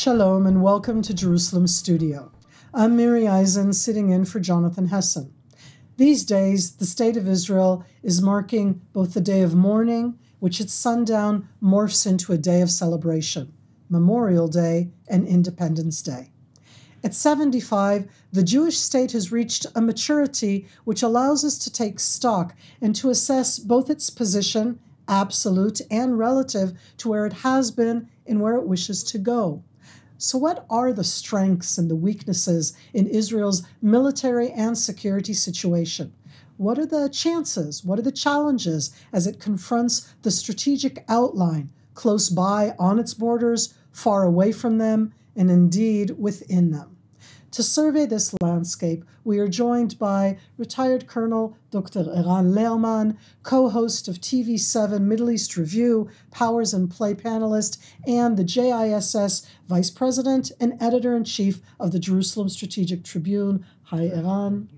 Shalom and welcome to Jerusalem Studio. I'm Miri Eisin, sitting in for Jonathan Hessen. These days, the State of Israel is marking both the day of mourning, which at sundown morphs into a day of celebration, Memorial Day and Independence Day. At 75, the Jewish state has reached a maturity which allows us to take stock and to assess both its position, absolute and relative, to where it has been and where it wishes to go. So what are the strengths and the weaknesses in Israel's military and security situation? What are the chances? What are the challenges as it confronts the strategic outline close by on its borders, far away from them, and indeed within them? To survey this landscape, we are joined by retired Colonel Dr. Eran Lerman, co-host of TV7 Middle East Review, Powers and Play panelist, and the JISS Vice President and Editor-in-Chief of the Jerusalem Strategic Tribune. Hi, Eran.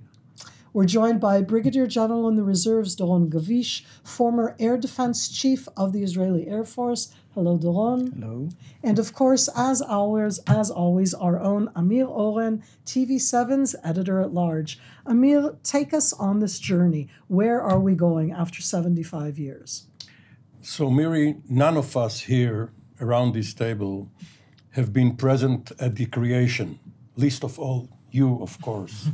We're joined by Brigadier General in the Reserves, Doron Gavish, former Air Defense Chief of the Israeli Air Force. Hello, Doron. Hello. And of course, as always, our own Amir Oren, TV7's editor-at-large. Amir, take us on this journey. Where are we going after 75 years? So, Miri, none of us here around this table have been present at the creation, least of all you, of course.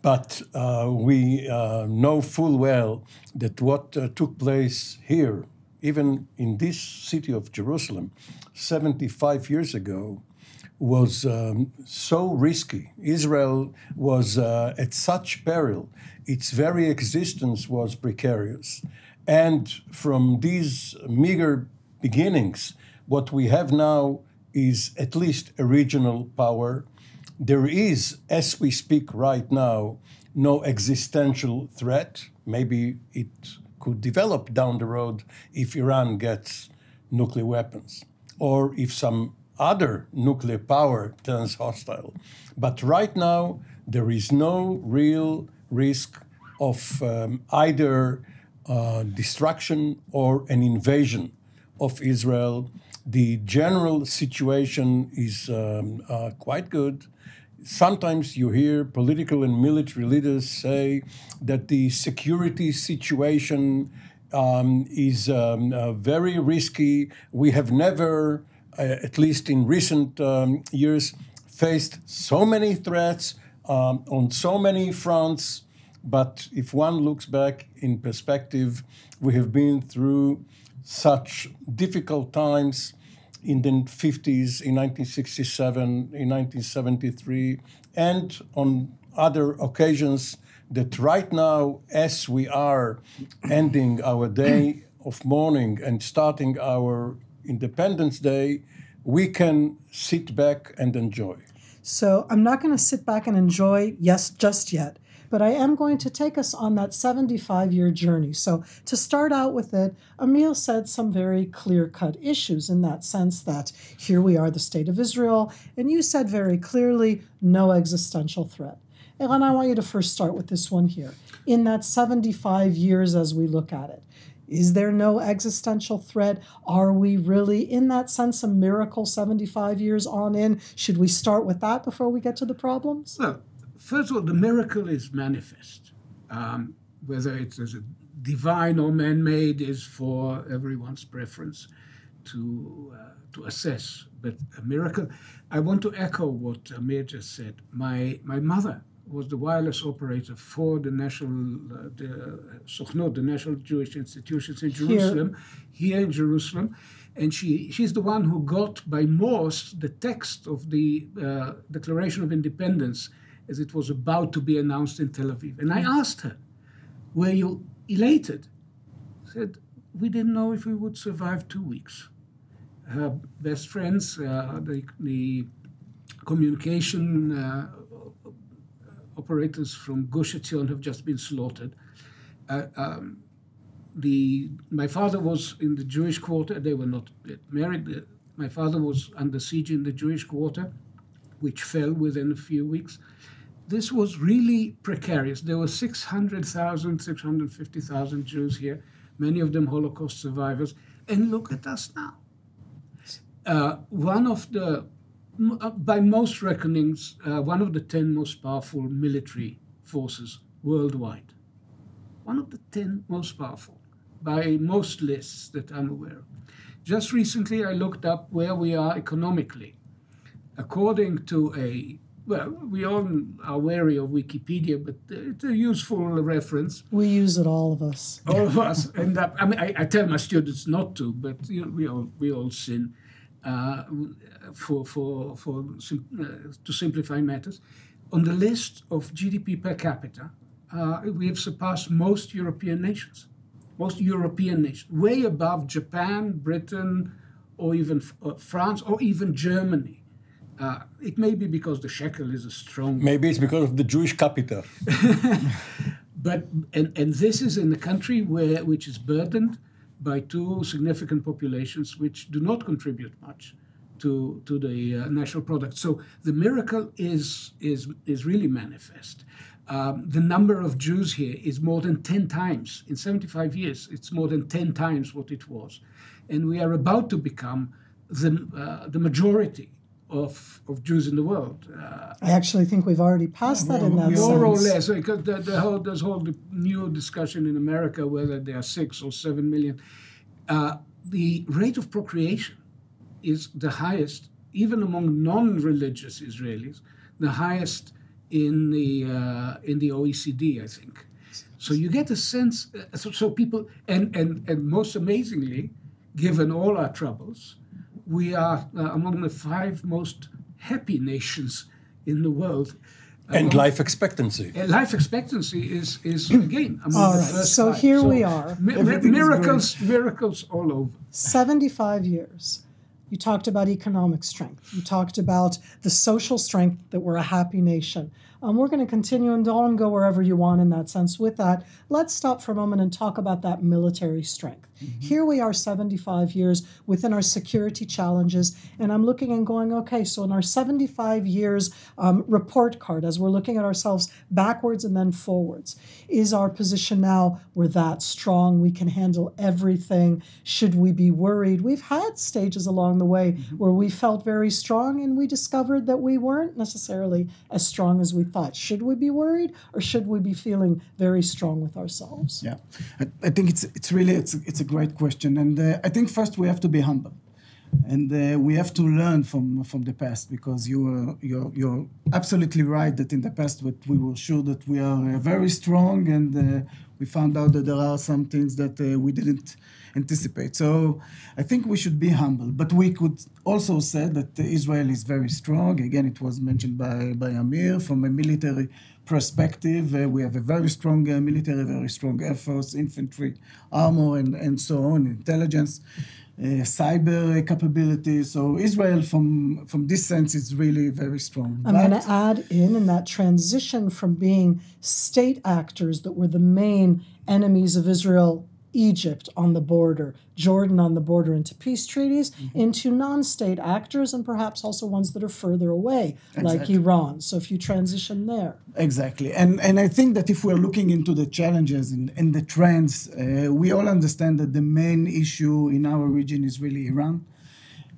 But we know full well that what took place here, even in this city of Jerusalem, 75 years ago, was so risky. Israel was at such peril. Its very existence was precarious. And from these meager beginnings, what we have now is at least a regional power. There is, as we speak right now, no existential threat. Maybe it could develop down the road if Iran gets nuclear weapons or if some other nuclear power turns hostile. But right now, there is no real risk of either destruction or an invasion of Israel. The general situation is quite good. Sometimes you hear political and military leaders say that the security situation is very risky. We have never, at least in recent years, faced so many threats on so many fronts. But if one looks back in perspective, we have been through such difficult times in the 50s, in 1967, in 1973, and on other occasions that right now, as we are ending our day of mourning and starting our Independence Day, we can sit back and enjoy. So I'm not going to sit back and enjoy, just yet. But I am going to take us on that 75-year journey. So to start out with it, Amir said some very clear-cut issues in that sense that here we are, the State of Israel, and you said very clearly, no existential threat. Eran, I want you to first start with this one here. In that 75 years as we look at it, is there no existential threat? Are we really, in that sense, a miracle 75 years on in? Should we start with that before we get to the problems? Well, first of all, the miracle is manifest. Whether it's a divine or man-made is for everyone's preference to assess. But a miracle, I want to echo what Amir just said. My mother was the wireless operator for the Sochnot, the National Jewish Institutions in Jerusalem, here in Jerusalem. And she's the one who got by Morse the text of the Declaration of Independence as it was about to be announced in Tel Aviv. And I asked her, were you elated? She said, we didn't know if we would survive 2 weeks. Her best friends, the communication operators from Gush Etzion have just been slaughtered. My father was in the Jewish quarter. They were not yet married. My father was under siege in the Jewish quarter, which fell within a few weeks. This was really precarious. There were 600,000, 650,000 Jews here, many of them Holocaust survivors. And look at us now. one of the, by most reckonings, one of the 10 most powerful military forces worldwide. One of the 10 most powerful, by most lists that I'm aware of. Just recently, I looked up where we are economically. According to well, we all are wary of Wikipedia, but it's a useful reference. We use it, all of us. All of us. And I mean, I tell my students not to, but we all sin to simplify matters. On the list of GDP per capita, we have surpassed most European nations. Most European nations, way above Japan, Britain, or even France, or even Germany. It may be because the shekel is a strong... Maybe it's because of the Jewish capital. But this is in a country which is burdened by two significant populations which do not contribute much to the national product. So the miracle is really manifest. The number of Jews here is more than 10 times. In 75 years, it's more than 10 times what it was. And we are about to become the majority of Jews in the world. I actually think we've already passed that in that sense. More or less. Because there's whole new discussion in America whether there are 6 or 7 million. The rate of procreation is the highest, even among non-religious Israelis, the highest in the OECD, I think. So you get a sense. So people, and most amazingly, given all our troubles, we are among the 5 most happy nations in the world. And life expectancy. Life expectancy is again among all the right, first so 5. here we are. Miracles all over. 75 years. You talked about economic strength. You talked about the social strength that we're a happy nation. We're going to continue and don't go wherever you want in that sense. With that, let's stop for a moment and talk about that military strength. Mm-hmm. Here we are 75 years within our security challenges, and I'm looking and going, okay, so in our 75 years report card, as we're looking at ourselves backwards and then forwards, is our position now, we're that strong, we can handle everything? Should we be worried? We've had stages along the way where we felt very strong and we discovered that we weren't necessarily as strong as we thought. Should we be worried, or should we be feeling very strong with ourselves? Yeah, I think it's a great question, and I think first we have to be humble, and we have to learn from the past, because you're absolutely right that in the past we were sure that we are very strong, and we found out that there are some things that we didn't anticipate. So I think we should be humble, but we could also say that Israel is very strong. Again, it was mentioned by Amir. From a military perspective, we have a very strong military, very strong air force, infantry, armor, and so on, intelligence, cyber capabilities. So Israel, from this sense, is really very strong. I'm going to add in that transition from being state actors that were the main enemies of Israel, Egypt on the border, Jordan on the border, into peace treaties, into non-state actors, and perhaps also ones that are further away, like Iran. So if you transition there. Exactly. And I think that if we're looking into the challenges and the trends, we all understand that the main issue in our region is really Iran.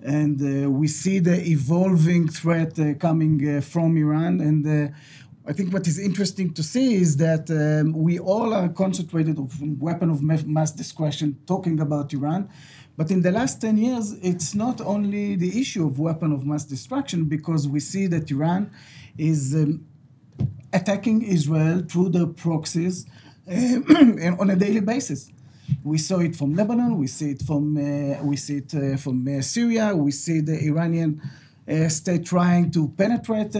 And we see the evolving threat coming from Iran. And I think what is interesting to see is that we all are concentrated on weapon of mass destruction, talking about Iran. But in the last 10 years, it's not only the issue of weapon of mass destruction, because we see that Iran is attacking Israel through the proxies on a daily basis. We saw it from Lebanon, we see it from Syria, we see the Iranian state trying to penetrate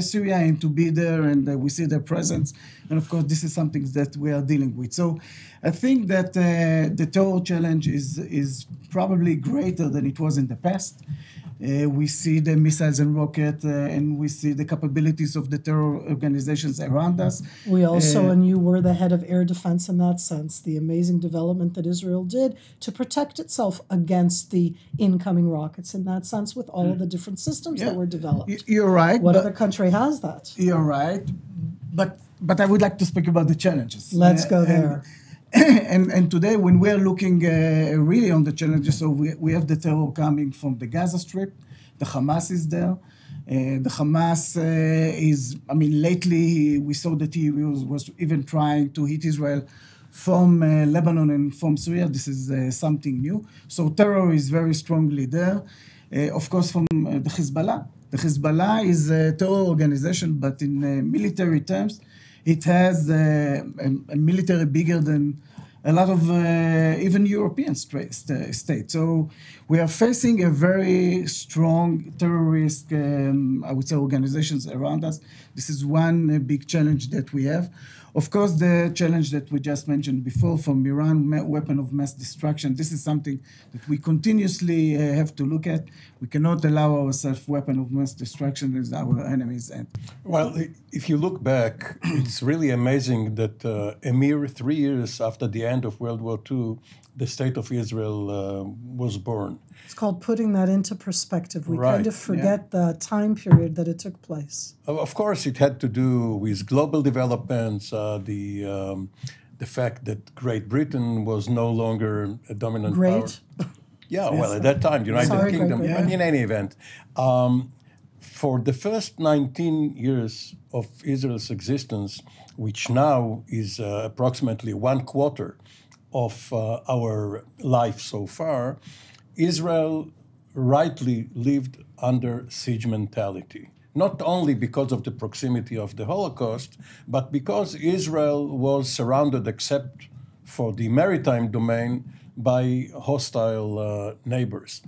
Syria and to be there, and we see their presence. And of course, this is something that we are dealing with. So I think that the terror challenge is probably greater than it was in the past. We see the missiles and rockets, and we see the capabilities of the terror organizations around us. We also, and you were the head of air defense in that sense, the amazing development that Israel did to protect itself against the incoming rockets in that sense, with all of the different systems that were developed. You're right. What other country has that? You're right. But I would like to speak about the challenges. Let's go there. and today, when we are looking really on the challenges, so we have the terror coming from the Gaza Strip. The Hamas is there. The Hamas lately we saw that he was even trying to hit Israel from Lebanon and from Syria. This is something new. So terror is very strongly there. Of course, from the Hezbollah. The Hezbollah is a terror organization, but in military terms, it has a military bigger than a lot of even European states. So we are facing a very strong terrorist, I would say, organizations around us. This is one big challenge that we have. Of course, the challenge that we just mentioned before from Iran, weapon of mass destruction, this is something that we continuously have to look at. We cannot allow ourselves weapon of mass destruction as our enemy's end. Well, if you look back, it's really amazing that a mere 3 years after the end of World War II, the State of Israel was born. It's called putting that into perspective. We Right, kind of forget the time period that it took place. Of course, it had to do with global developments, the fact that Great Britain was no longer a dominant power. Great. Yeah, well, at that time, United Kingdom. Great. But in any event, for the first 19 years of Israel's existence, which now is approximately 1/4 of our life so far, Israel rightly lived under siege mentality. Not only because of the proximity of the Holocaust, but because Israel was surrounded, except for the maritime domain, by hostile neighbors.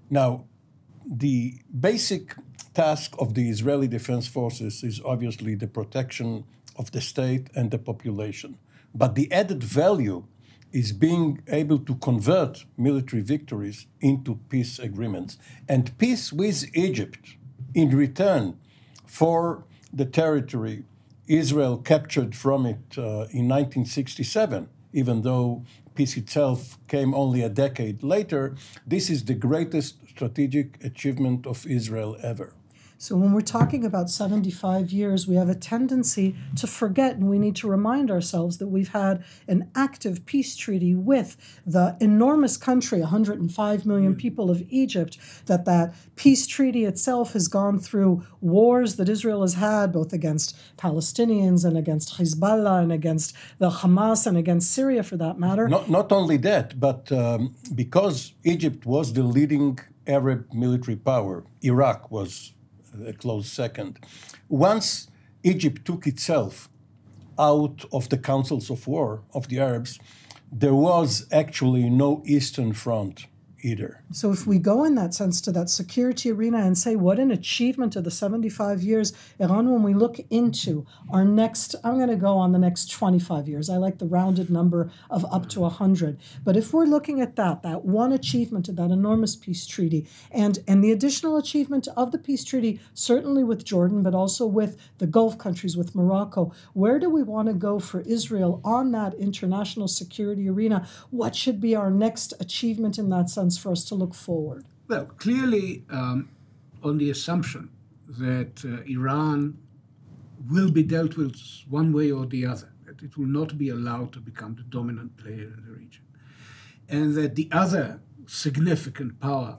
Now, the basic task of the Israeli Defense Forces is obviously the protection of the state and the population. But the added value is being able to convert military victories into peace agreements. And peace with Egypt in return for the territory Israel captured from it in 1967, even though peace itself came only a decade later, this is the greatest strategic achievement of Israel ever. So when we're talking about 75 years, we have a tendency to forget, and we need to remind ourselves that we've had an active peace treaty with the enormous country, 105 million people of Egypt, that peace treaty itself has gone through wars that Israel has had, both against Palestinians and against Hezbollah and against the Hamas and against Syria, for that matter. Not only that, but because Egypt was the leading Arab military power, Iraq was a close second. Once Egypt took itself out of the councils of war of the Arabs, there was actually no Eastern Front either. So if we go in that sense to that security arena and say what an achievement of the 75 years, Eran, when we look into our next, I'm going to go on the next 25 years. I like the rounded number of up to 100. But if we're looking at that one achievement of that enormous peace treaty and the additional achievement of the peace treaty, certainly with Jordan, but also with the Gulf countries, with Morocco, where do we want to go for Israel on that international security arena? What should be our next achievement in that sense for us to look forward? Well, clearly, on the assumption that Iran will be dealt with one way or the other, that it will not be allowed to become the dominant player in the region, and that the other significant power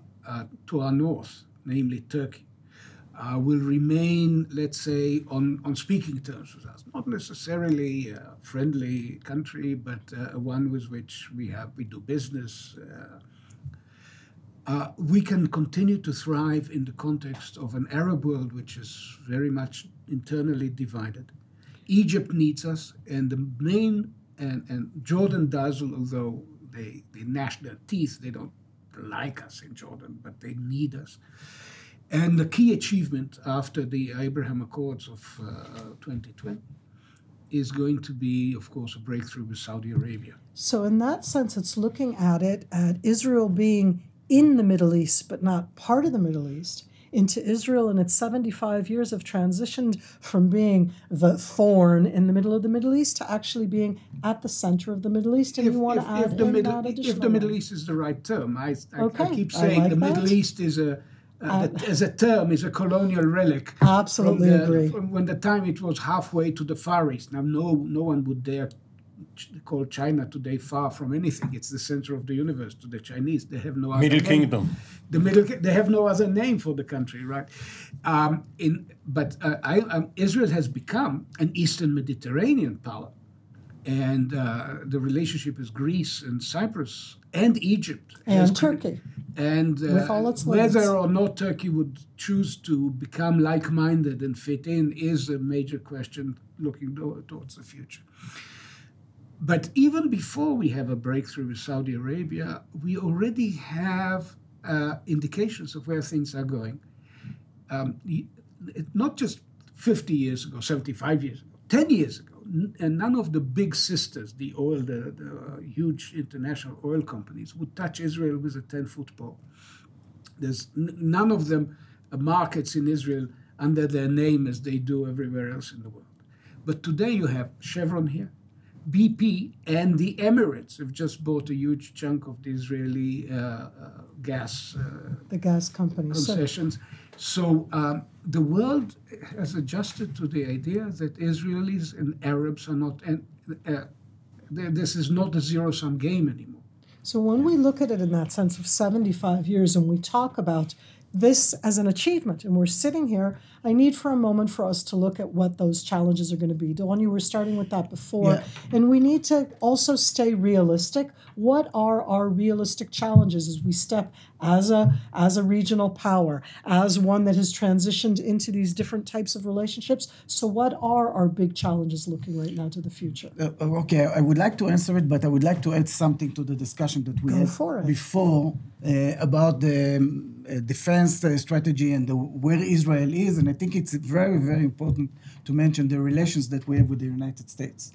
to our north, namely Turkey, will remain, let's say, on speaking terms with us. Not necessarily a friendly country, but one with which we do business. We can continue to thrive in the context of an Arab world which is very much internally divided. Egypt needs us, and the main, and Jordan does, although they gnash their teeth, they don't like us in Jordan, but they need us. And the key achievement after the Abraham Accords of 2020 is going to be, of course, a breakthrough with Saudi Arabia. So in that sense, it's looking at Israel being in the Middle East, but not part of the Middle East, into Israel in its 75 years have transitioned from being the thorn in the middle of the Middle East to actually being at the center of the Middle East. And you want to add in that additional. If the Middle East is the right term, I keep saying like the that. Middle East is as a term is a colonial relic. Absolutely agree. From when the time it was halfway to the Far East. Now, no one would dare call China today far from anything. It's the center of the universe to the Chinese. They have no other Middle name. Kingdom. They have no other name for the country, right? Israel has become an Eastern Mediterranean power. And the relationship with Greece and Cyprus and Egypt. And Turkey. And with all its limits. Whether or not Turkey would choose to become like-minded and fit in is a major question looking towards the future. But even before we have a breakthrough with Saudi Arabia, we already have indications of where things are going. Not just 50 years ago, 75 years ago, 10 years ago, and none of the big sisters, the huge international oil companies, would touch Israel with a 10-foot pole. There's none of them markets in Israel under their name as they do everywhere else in the world. But today you have Chevron here, BP, and the Emirates have just bought a huge chunk of the Israeli gas the gas companies concessions. So the world has adjusted to the idea that Israelis and Arabs are not, and this is not a zero-sum game anymore. So when we look at it in that sense of 75 years and we talk about this as an achievement, and we're sitting here, I need for a moment for us to look at what those challenges are going to be. Dawn, you were starting with that before. Yeah. And we need to also stay realistic. What are our realistic challenges as we step as a regional power, as one that has transitioned into these different types of relationships? So what are our big challenges looking right now to the future? Okay, I would like to answer it, but I would like to add something to the discussion that we had before about the defense strategy and where Israel is. And I think it's very, very important to mention the relations that we have with the United States.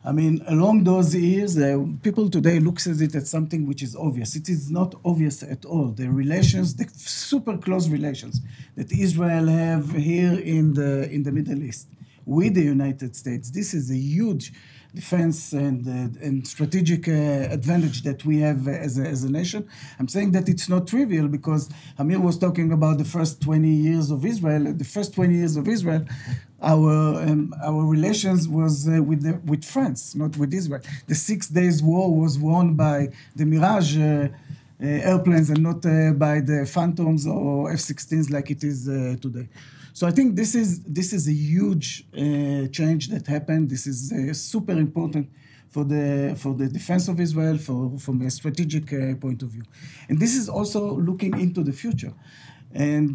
I mean, along those years, people today looks at it as something which is obvious. It is not obvious at all. The relations, the super close relations that Israel have here in the Middle East with the United States, this is a huge defense and strategic advantage that we have as a nation. I'm saying that it's not trivial because Amir was talking about the first 20 years of Israel. The first 20 years of Israel, our relations was with France, not with Israel. The 6 Days War was won by the Mirage airplanes and not by the Phantoms or F-16s like it is today. So I think this is a huge change that happened. This is super important for the defense of Israel from a strategic point of view, and this is also looking into the future. And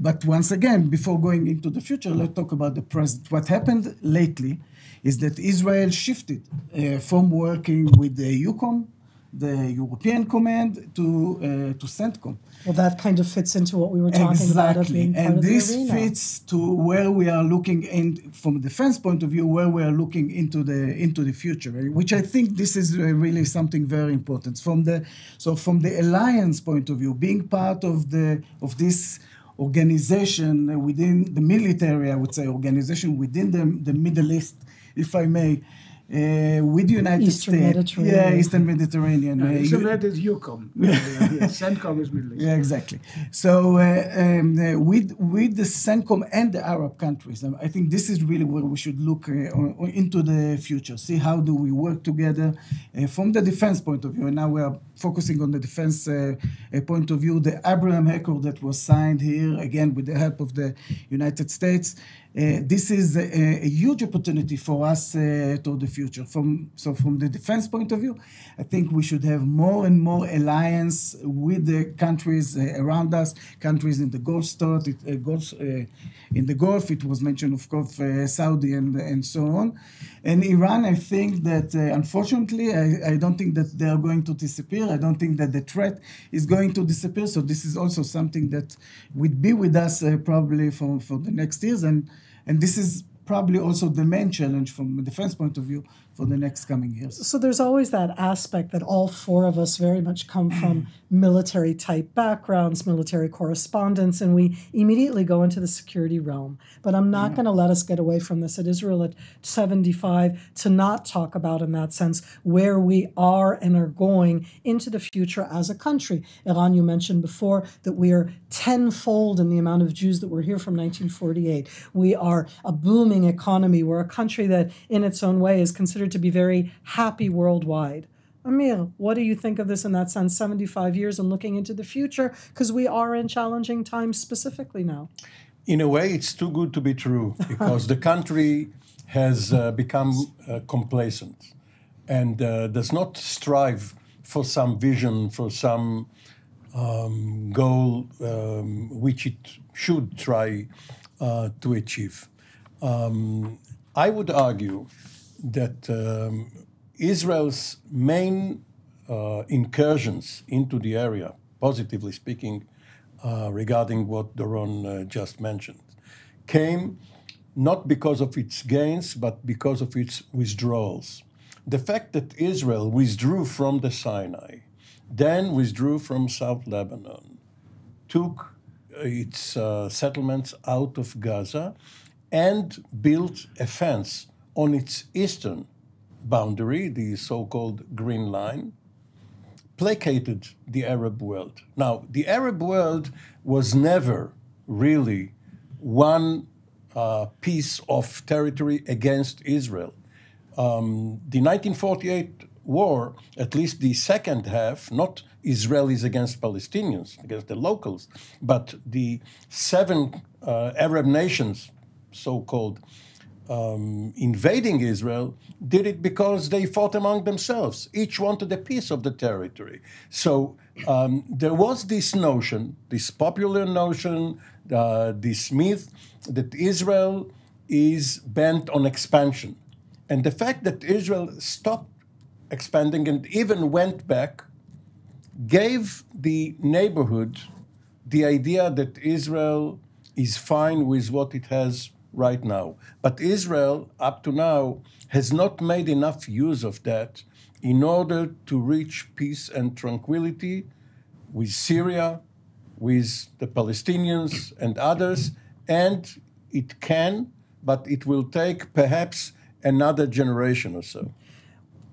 but once again, before going into the future, let's talk about the present. What happened lately is that Israel shifted from working with the EUCOM, the European Command, to CENTCOM. Well, that kind of fits into what we were talking about of being part and of the this arena. fits to where we are looking in from a defense point of view, where we are looking into the future, which I think this is really something very important. From the alliance point of view, being part of this organization within the military, I would say, organization within the Middle East, if I may. With the United States, Eastern Mediterranean. Eastern Med is EUCOM. CENTCOM is Middle East. Yeah, exactly. So with the CENTCOM and the Arab countries, I think this is really where we should look into the future. See how do we work together from the defense point of view. And now we are focusing on the defense point of view. The Abraham Accord that was signed here, again, with the help of the United States. This is a huge opportunity for us toward the future. From the defense point of view, I think we should have more and more alliance with the countries around us, countries in the Gulf in the Gulf. It was mentioned, of course, Saudi and so on. And Iran, I think that unfortunately, I don't think that they are going to disappear. I don't think that the threat is going to disappear. So this is also something that would be with us probably for the next years. And this is probably also the main challenge from a defense point of view for the next coming years. So there's always that aspect that all four of us very much come from military-type backgrounds, military correspondence, and we immediately go into the security realm. But I'm not going to let us get away from this at Israel at 75 to not talk about, in that sense, where we are and are going into the future as a country. Eran, you mentioned before that we are tenfold in the amount of Jews that were here from 1948. We are a booming booming economy. We're a country that, in its own way, is considered to be very happy worldwide. Amir, what do you think of this in that sense, 75 years and looking into the future? Because we are in challenging times specifically now. In a way, it's too good to be true, because the country has become complacent and does not strive for some vision, for some goal which it should try to achieve. I would argue that Israel's main incursions into the area, positively speaking, regarding what Doron just mentioned, came not because of its gains, but because of its withdrawals. The fact that Israel withdrew from the Sinai, then withdrew from South Lebanon, took its settlements out of Gaza, and built a fence on its eastern boundary, the so-called Green Line, placated the Arab world. Now, the Arab world was never really one piece of territory against Israel. The 1948 war, at least the second half, not Israelis against Palestinians, against the locals, but the 7 Arab nations, so-called, invading Israel, did it because they fought among themselves. Each wanted a piece of the territory. So there was this notion, this popular notion, this myth, that Israel is bent on expansion. And the fact that Israel stopped expanding and even went back gave the neighborhood the idea that Israel is fine with what it has right now. But Israel, up to now, has not made enough use of that in order to reach peace and tranquility with Syria, with the Palestinians and others, and it can, but it will take perhaps another generation or so.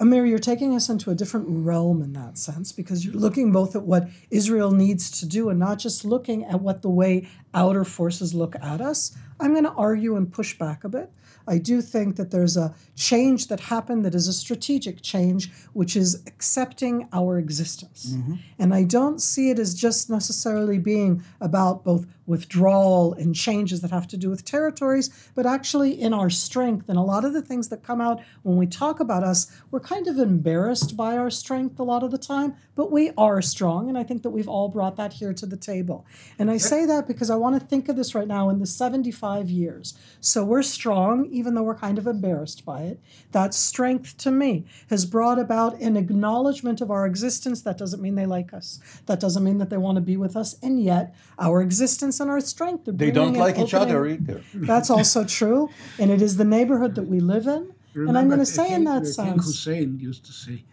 Amir, you're taking us into a different realm in that sense, because you're looking both at what Israel needs to do and not just looking at what the way outer forces look at us. I'm going to argue and push back a bit. I do think that there's a change that happened that is a strategic change, which is accepting our existence. Mm-hmm. And I don't see it as just necessarily being about both withdrawal and changes that have to do with territories, but actually in our strength. And a lot of the things that come out when we talk about us, we're kind of embarrassed by our strength a lot of the time, but we are strong. And I think that we've all brought that here to the table. And I say that because I want to think of this right now in the 75 years. So we're strong, even though we're kind of embarrassed by it. That strength, to me, has brought about an acknowledgement of our existence. That doesn't mean they like us. That doesn't mean that they want to be with us. And yet, our existence and our strength are they don't like each other either. That's also true. And it is the neighborhood that we live in. Remember, and I'm going to say in that King sense... Hussein used to say,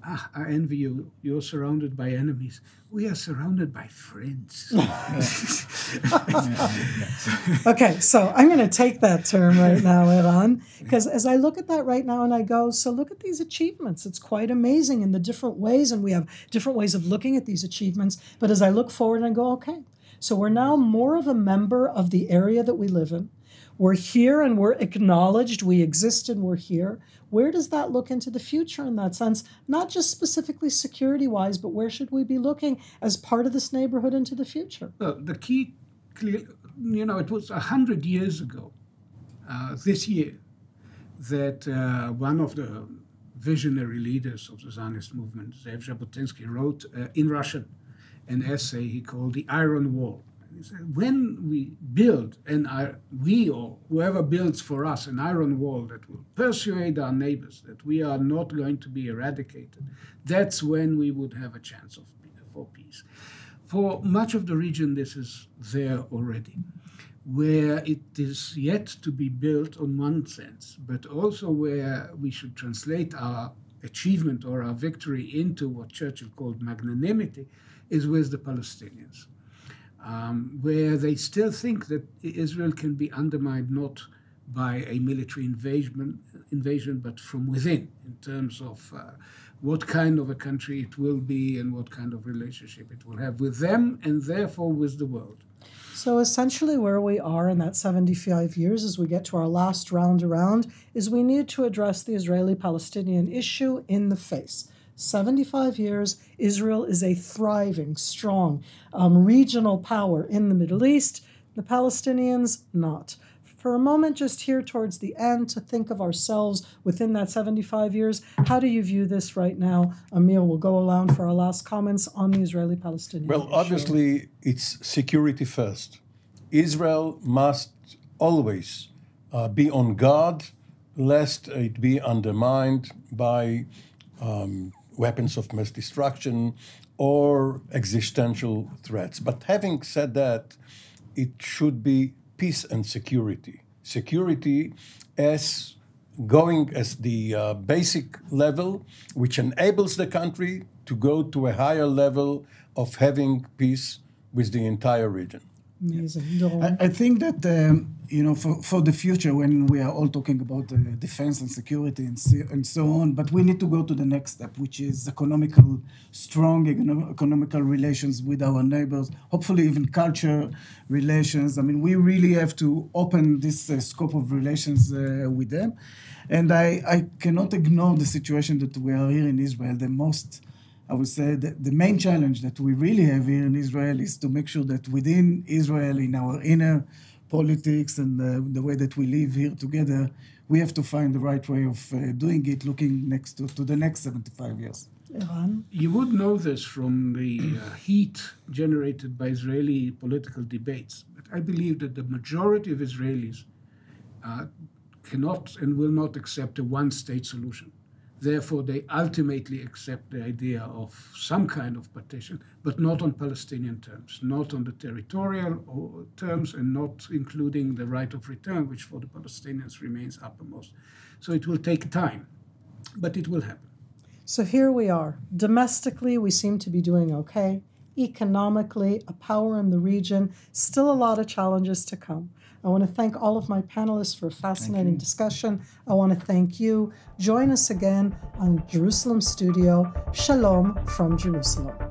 I envy you. You're surrounded by enemies. We are surrounded by friends. Okay, so I'm going to take that term right now, Eran, because as I look at that right now and I go, so look at these achievements. It's quite amazing in the different ways, and we have different ways of looking at these achievements. But as I look forward and I go, okay, so we're now more of a member of the area that we live in. We're here and we're acknowledged. We exist and we're here. Where does that look into the future in that sense? Not just specifically security-wise, but where should we be looking as part of this neighborhood into the future? Well, the key, it was 100 years ago, this year, that one of the visionary leaders of the Zionist movement, Zev Jabotinsky, wrote in Russian an essay he called The Iron Wall. He said, when we build, we or whoever builds for us an iron wall that will persuade our neighbors that we are not going to be eradicated, that's when we would have a chance for peace. For much of the region, this is there already, where it is yet to be built on one sense, but also where we should translate our achievement or our victory into what Churchill called magnanimity, is with the Palestinians. Where they still think that Israel can be undermined not by a military invasion, but from within, in terms of what kind of a country it will be and what kind of relationship it will have with them and therefore with the world. So essentially where we are in that 75 years as we get to our last round around is we need to address the Israeli-Palestinian issue in the face. 75 years, Israel is a thriving, strong regional power in the Middle East. The Palestinians, not. For a moment, just here towards the end, to think of ourselves within that 75 years, how do you view this right now? Amir will go around for our last comments on the Israeli-Palestinian issue. Obviously, it's security first. Israel must always be on guard, lest it be undermined by weapons of mass destruction or existential threats. But having said that, it should be peace and security. Security as going as the basic level, which enables the country to go to a higher level of having peace with the entire region. Amazing. I think that, for the future, when we are all talking about defense and security and so on, but we need to go to the next step, which is strong economical relations with our neighbors, hopefully even culture relations. I mean, we really have to open this scope of relations with them. And I cannot ignore the situation that we are here in Israel. I would say that the main challenge that we really have here in Israel is to make sure that within Israel, in our inner politics and the way that we live here together, we have to find the right way of doing it, looking next to the next 75 years. Eran? You would know this from the heat generated by Israeli political debates. But I believe that the majority of Israelis cannot and will not accept a one-state solution. Therefore, they ultimately accept the idea of some kind of partition, but not on Palestinian terms, not on the territorial terms, and not including the right of return, which for the Palestinians remains uppermost. So it will take time, but it will happen. So here we are. Domestically, we seem to be doing okay. Economically, a power in the region, still a lot of challenges to come. I want to thank all of my panelists for a fascinating discussion. I want to thank you. Join us again on Jerusalem Studio. Shalom from Jerusalem.